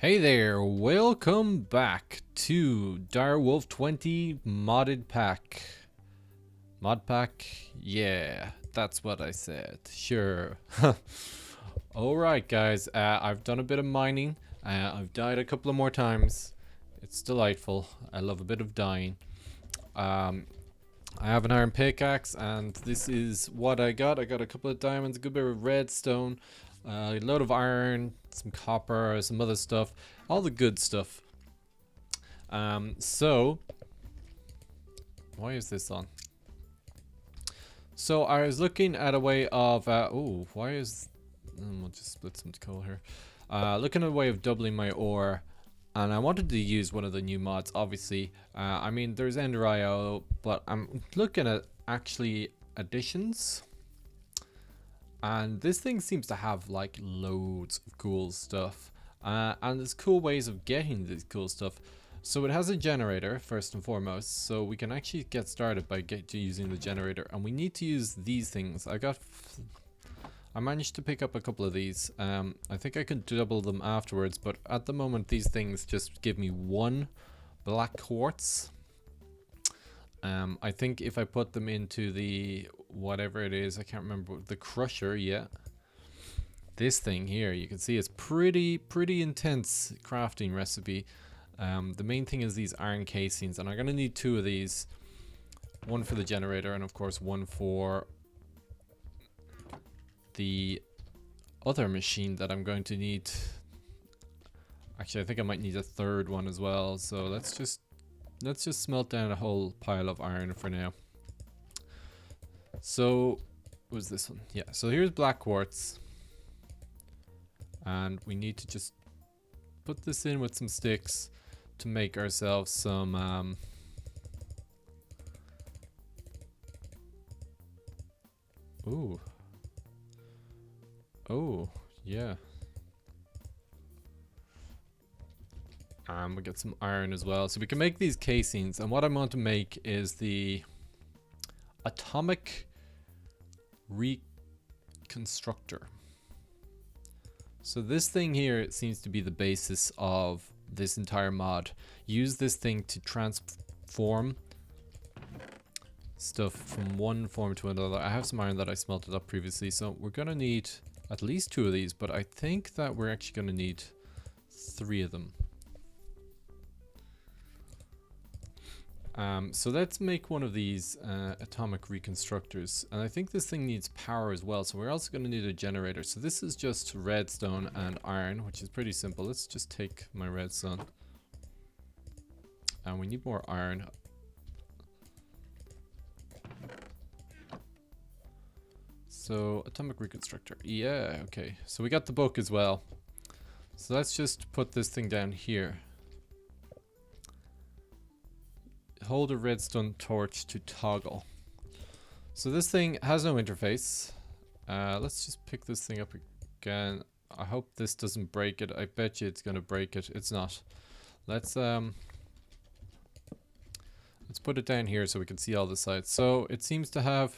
Hey there, welcome back to Direwolf20 modded pack. Modpack? Yeah, that's what I said. Sure. Alright guys, I've done a bit of mining. I've died a couple of more times. It's delightful. I love a bit of dying. I have an iron pickaxe and this is what I got. I got a couple of diamonds, a good bit of redstone, a load of iron, some copper, some other stuff, all the good stuff. So why is this on? So I was looking at a way of we'll just split some coal here. Looking at a way of doubling my ore, and I wanted to use one of the new mods. Obviously, I mean there's Ender.io, but I'm looking at actually additions. And this thing seems to have like loads of cool stuff. And there's cool ways of getting this cool stuff. So it has a generator first and foremost. So we can actually get started by using the generator. And we need to use these things. I managed to pick up a couple of these. I think I could double them afterwards. But at the moment these things just give me one black quartz. I think if I put them into the whatever it is, I can't remember, the crusher, yeah. This thing here, you can see it's pretty intense crafting recipe. The main thing is these iron casings, and I'm gonna need two of these. One for the generator, and of course one for the other machine that I'm going to need. Actually, I think I might need a third one as well, so let's just smelt down a whole pile of iron for now. So, what was this one? Yeah, so here's black quartz. And we need to just put this in with some sticks to make ourselves some ooh. Oh, yeah. We get some iron as well, so we can make these casings. And what I want to make is the atomic reconstructor. So this thing here, it seems to be the basis of this entire mod. Use this thing to transform stuff from one form to another. I have some iron that I smelted up previously, so we're gonna need at least two of these, but I think that we're actually gonna need three of them. So let's make one of these atomic reconstructors, and I think this thing needs power as well, so we're also going to need a generator. So this is just redstone and iron, which is pretty simple. Let's just take my redstone, and we need more iron. So atomic reconstructor, yeah, okay, so we got the book as well. So let's just put this thing down here. Hold a redstone torch to toggle. So this thing has no interface. Let's just pick this thing up again. I hope this doesn't break it. I bet you it's gonna break it. It's not. Let's put it down here so we can see all the sides. So it seems to have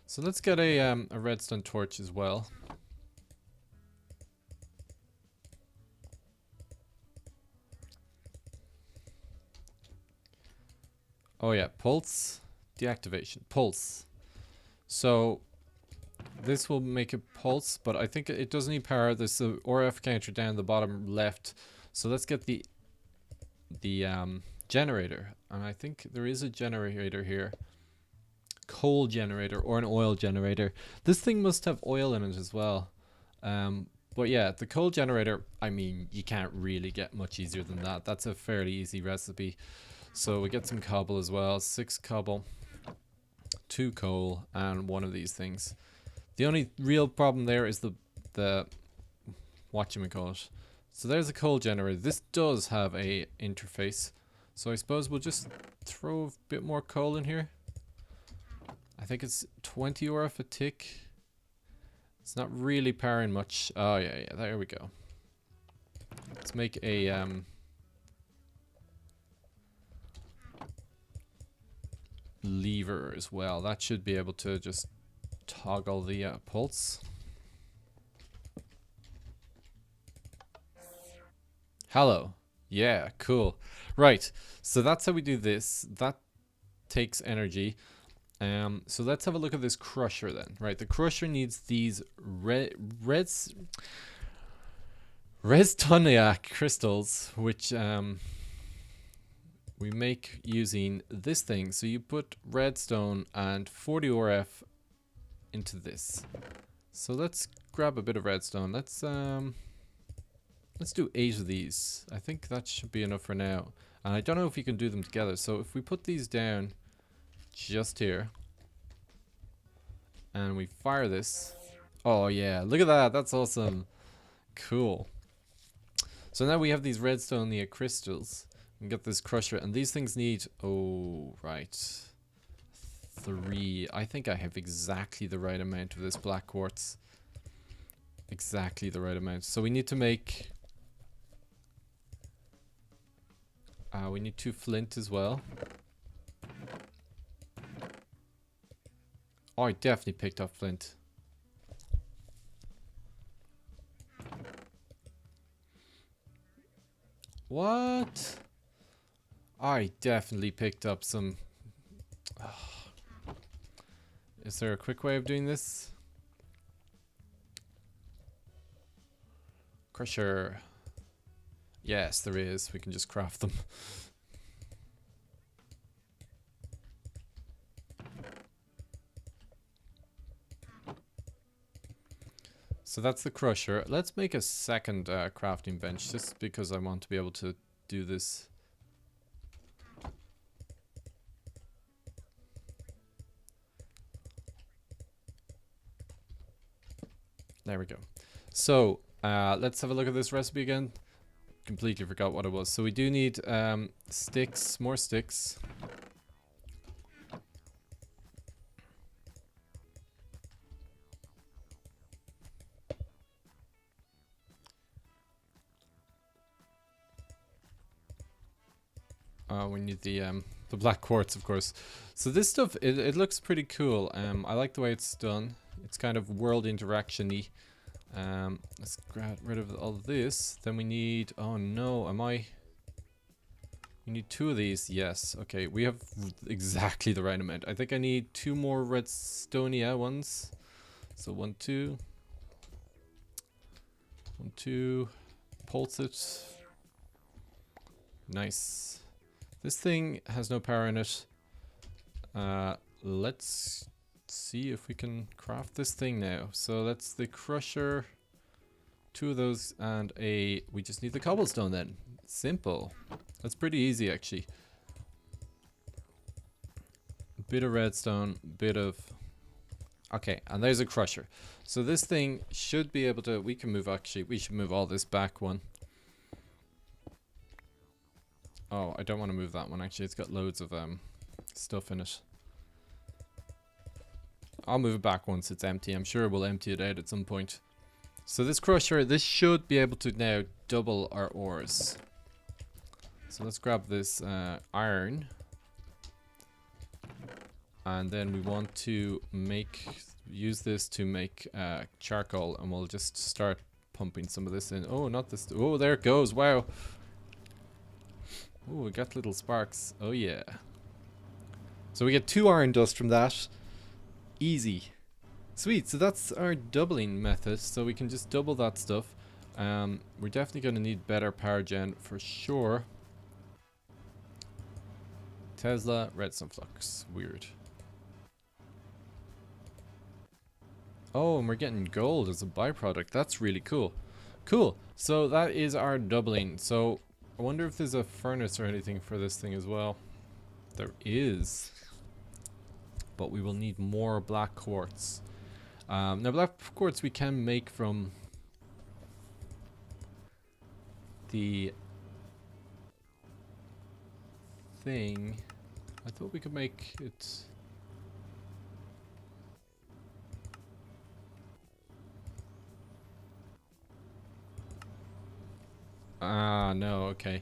so let's get a redstone torch as well. Oh yeah, pulse, deactivation, pulse. So this will make it pulse, but I think it does need power. There's a RF counter down the bottom left. So let's get the generator. And I think there is a generator here. Coal generator or an oil generator. This thing must have oil in it as well. But yeah, the coal generator, I mean, you can't really get much easier than that. That's a fairly easy recipe. So we get some cobble as well. 6 cobble, 2 coal, and one of these things. The only real problem there is the whatchamacallit. So there's a coal generator. This does have a interface. So I suppose we'll just throw a bit more coal in here. I think it's 20 RF a tick. It's not really powering much. Oh yeah, there we go. Let's make a lever as well. That should be able to just toggle the pulse. Hello. Yeah, cool. Right, so that's how we do this. That takes energy. So let's have a look at this crusher then. Right, the crusher needs these Restoniac crystals, which we make using this thing. So you put redstone and 40 RF into this. So let's grab a bit of redstone. Let's do 8 of these. I think that should be enough for now. And I don't know if you can do them together. So if we put these down just here and we fire this. Oh yeah, look at that. That's awesome. Cool. So now we have these redstone crystals. We get this crusher, and these things need, oh, right, 3. I think I have exactly the right amount of this black quartz. Exactly the right amount. So we need to make, we need 2 flint as well. Oh, I definitely picked up flint. What? I definitely picked up some. Is there a quick way of doing this? Crusher. Yes, there is. We can just craft them. So that's the crusher. Let's make a second crafting bench, just because I want to be able to do this. There we go. So let's have a look at this recipe again. Completely forgot what it was. So we do need sticks, more sticks. We need the black quartz, of course. So this stuff, it looks pretty cool. I like the way it's done. It's kind of world interaction-y. Let's get rid of all of this. Then we need, oh no, we need 2 of these. Yes, okay, we have exactly the right amount. I think I need 2 more redstonia ones. So 1, 2. 1, 2. Pulse it. Nice. This thing has no power in it. Let's see if we can craft this thing now. So that's the crusher, 2 of those, and we just need the cobblestone then. Simple. That's pretty easy actually. Bit of redstone, bit of, okay, and there's a crusher. So this thing should be able to, we should move all this back one. Oh, I don't want to move that one actually. It's got loads of stuff in it. I'll move it back once it's empty. I'm sure we'll empty it out at some point. So this crusher, this should be able to now double our ores. So let's grab this iron. And then we want to use this to make charcoal, and we'll just start pumping some of this in. Oh, not this. Oh, there it goes. Wow. Oh, we got little sparks. Oh yeah. So we get 2 iron dust from that. Easy. Sweet, so that's our doubling method. So we can just double that stuff. We're definitely going to need better power gen for sure. Tesla, redstone flux. Weird. Oh, and we're getting gold as a byproduct. That's really cool. Cool. So that is our doubling. So I wonder if there's a furnace or anything for this thing as well. There is. But we will need more black quartz. Now black quartz we can make from the thing. I thought we could make it. Ah, no, okay.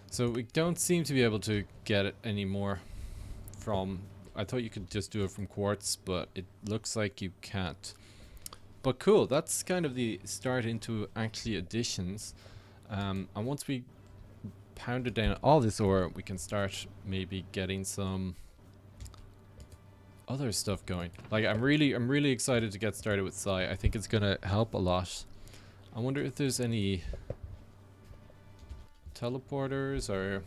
So we don't seem to be able to get it anymore from I thought you could just do it from quartz, but it looks like you can't. But cool, that's kind of the start into actually additions. And once we pounded down all this ore, we can start maybe getting some other stuff going. Like I'm really excited to get started with PSI. I think it's gonna help a lot. I wonder if there's any teleporters or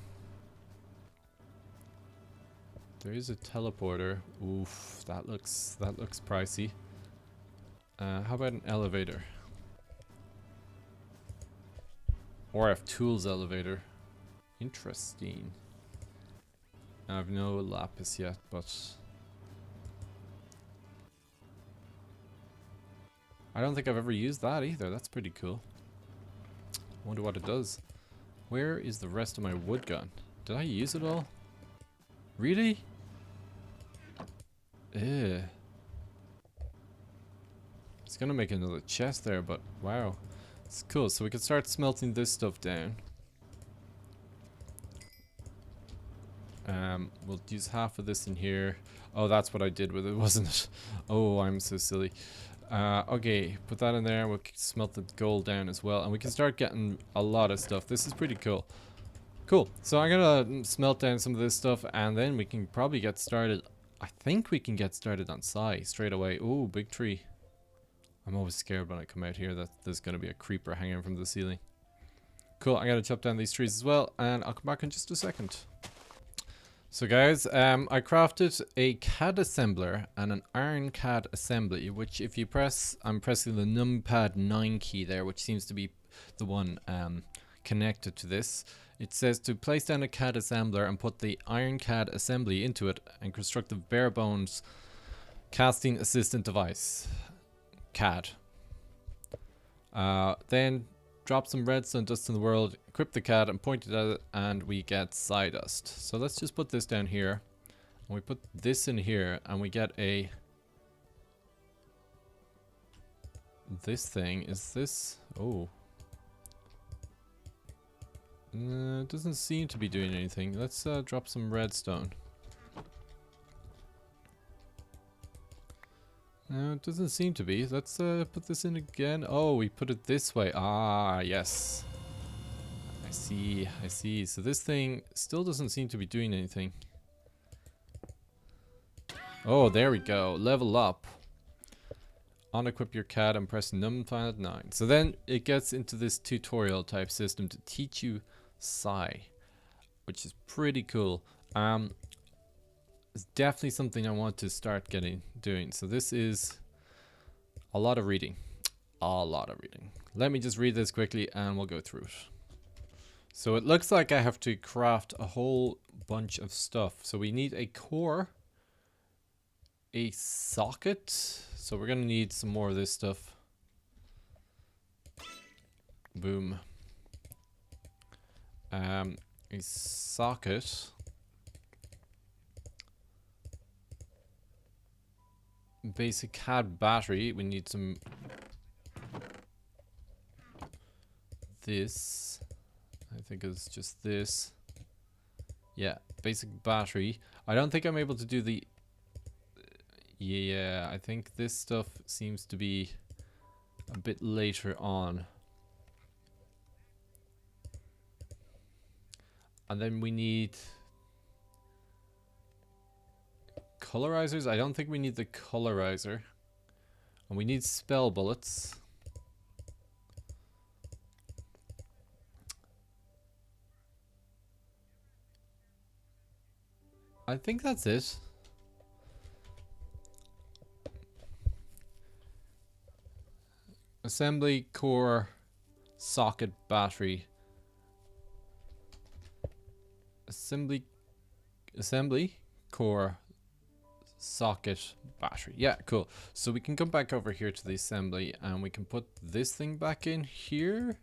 there is a teleporter. Oof, that looks pricey. How about an elevator? Or I have tools elevator. Interesting. I have no lapis yet, but I don't think I've ever used that either. That's pretty cool. I wonder what it does. Where is the rest of my wood gone? Did I use it all? Really? Ew. It's gonna make another chest there, but wow. It's cool. So we can start smelting this stuff down. We'll use half of this in here. Oh, that's what I did with it, wasn't it? Oh, I'm so silly. Okay, put that in there. We'll smelt the gold down as well, and we can start getting a lot of stuff. This is pretty cool. Cool. So I'm gonna smelt down some of this stuff, and then we can probably get started. I think we can get started on PSI straight away. Ooh, big tree. I'm always scared when I come out here that there's gonna be a creeper hanging from the ceiling. Cool. I'm gonna chop down these trees as well, and I'll come back in just a second. So guys, I crafted a CAD assembler and an iron CAD assembly, which if you press, I'm pressing the numpad 9 key there, which seems to be the one connected to this. It says to place down a CAD assembler and put the iron CAD assembly into it and construct the bare bones casting assistant device, CAD. Then drop some redstone dust in the world, equip the CAD and point it at it, and we get PSI dust. So let's just put this down here, and we put this in here, and we get a... This thing, is this... Oh. It doesn't seem to be doing anything. Let's drop some redstone. No, it doesn't seem to be. Let's put this in again. Oh, we put it this way. Ah, yes. I see, I see. So this thing still doesn't seem to be doing anything. Oh, there we go. Level up. Unequip your CAD and press numpad 9. So then it gets into this tutorial type system to teach you PSI, which is pretty cool. It's definitely something I want to start doing. So this is a lot of reading. A lot of reading. Let me just read this quickly and we'll go through it. So it looks like I have to craft a whole bunch of stuff. So we need a core, a socket. So we're gonna need some more of this stuff. Boom. A socket. Basic CAD battery. We need some... This. I think it's just this. Yeah, basic battery. I don't think I'm able to do the... Yeah, I think this stuff seems to be a bit later on. And then we need... colorizers? I don't think we need the colorizer. And we need spell bullets. I think that's it. Assembly, core, socket, battery. Assembly, core, socket, battery. Yeah, cool. So we can come back over here to the assembly and we can put this thing back in here.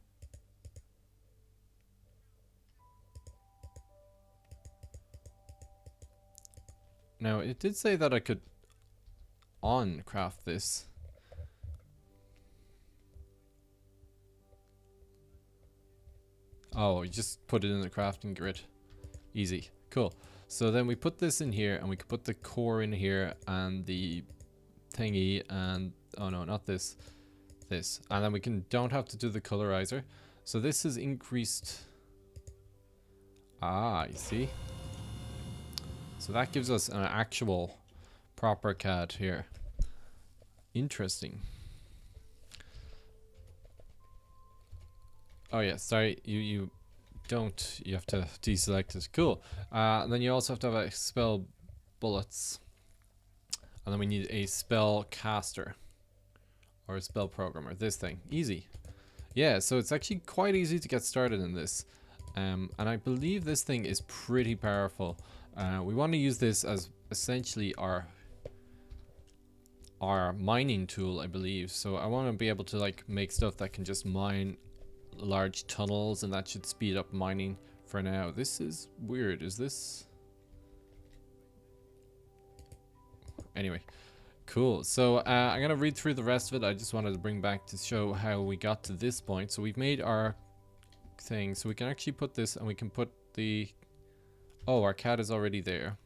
Now, it did say that I could on-craft this. Oh, you just put it in the crafting grid. Easy. Cool. So then we put this in here, and we can put the core in here, and the thingy, and oh no, not this, this, and then we don't have to do the colorizer. So this is increased. Ah, you see. So that gives us an actual proper CAD here. Interesting. Oh yeah, sorry, you have to deselect it. Cool. And then you also have to have a spell bullets. And then we need a spell caster. Or a spell programmer. This thing. Easy. Yeah, so it's actually quite easy to get started in this. And I believe this thing is pretty powerful. We want to use this as essentially our mining tool, I believe. So I want to be able to like make stuff that can just mine large tunnels, and that should speed up mining for now. This is weird. Is this? Anyway, cool. So I'm gonna read through the rest of it. I just wanted to bring back to show how we got to this point. So we've made our thing, so we can actually put this, and we can put the, oh, our cat is already there,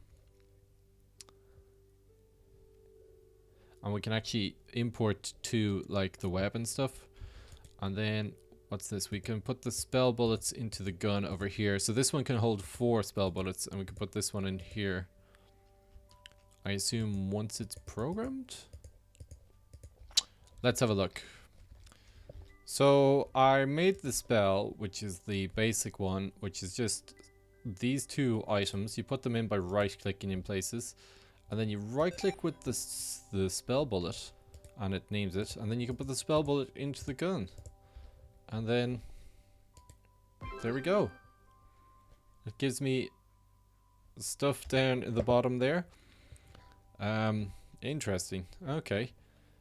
and we can actually import to like the web and stuff. And then what's this? We can put the spell bullets into the gun over here. So this one can hold 4 spell bullets, and we can put this one in here. I assume once it's programmed. Let's have a look. So I made the spell, which is the basic one, which is just these 2 items. You put them in by right-clicking in places, and then you right-click with the spell bullet, and it names it, and then you can put the spell bullet into the gun. And then there we go. It gives me stuff down in the bottom there. Interesting. Okay.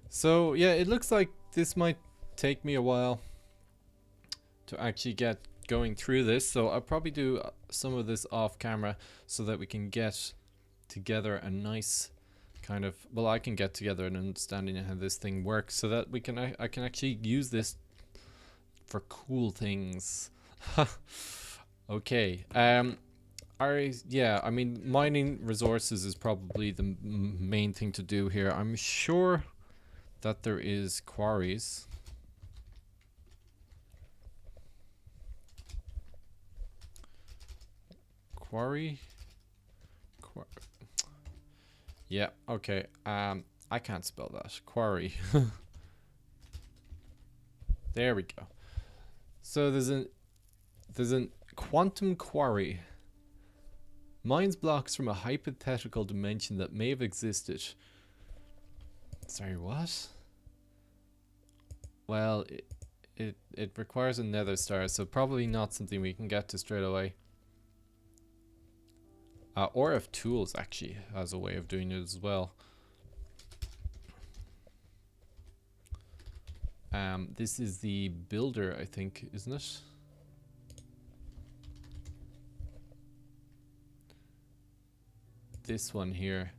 So yeah, it looks like this might take me a while to actually get going through this. So I'll probably do some of this off camera so that we can get together a nice kind of, well, I can get together an understanding of how this thing works, so that we can I can actually use this for cool things. Okay. Yeah, I mean, mining resources is probably the main thing to do here. I'm sure that there is quarries. Quarry? Yeah, okay. I can't spell that. Quarry. There we go. So there's an quantum quarry. Mines blocks from a hypothetical dimension that may have existed. Sorry, what? Well, it requires a nether star, so probably not something we can get to straight away. Or if tools actually has a way of doing it as well. This is the builder, I think, isn't it? This one here,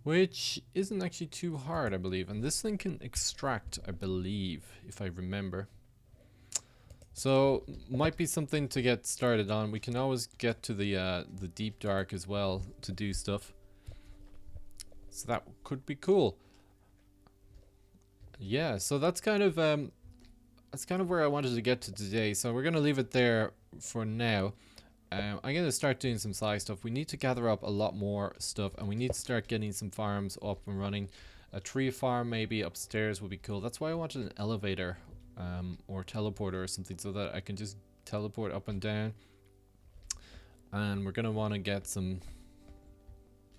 which isn't actually too hard, I believe. And this thing can extract, I believe, if I remember. So might be something to get started on. We can always get to the deep dark as well to do stuff. So that could be cool. Yeah, so that's kind of where I wanted to get to today. So we're gonna leave it there for now. I'm gonna start doing some side stuff. We need to gather up a lot more stuff, and we need to start getting some farms up and running. A tree farm maybe upstairs would be cool. That's why I wanted an elevator, or teleporter or something, so that I can just teleport up and down. And we're gonna want to get some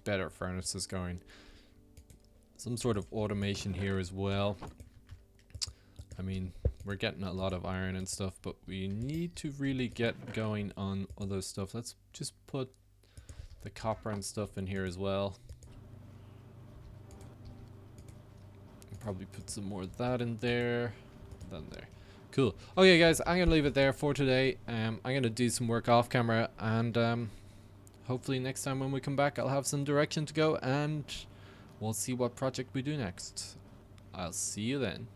better furnaces going. Some sort of automation here as well. I mean, we're getting a lot of iron and stuff, but we need to really get going on other stuff. Let's just put the copper and stuff in here as well. Probably put some more of that in there. Then there. Cool. Okay, guys, I'm gonna leave it there for today. I'm gonna do some work off camera, and hopefully next time when we come back, I'll have some direction to go, and we'll see what project we do next. I'll see you then.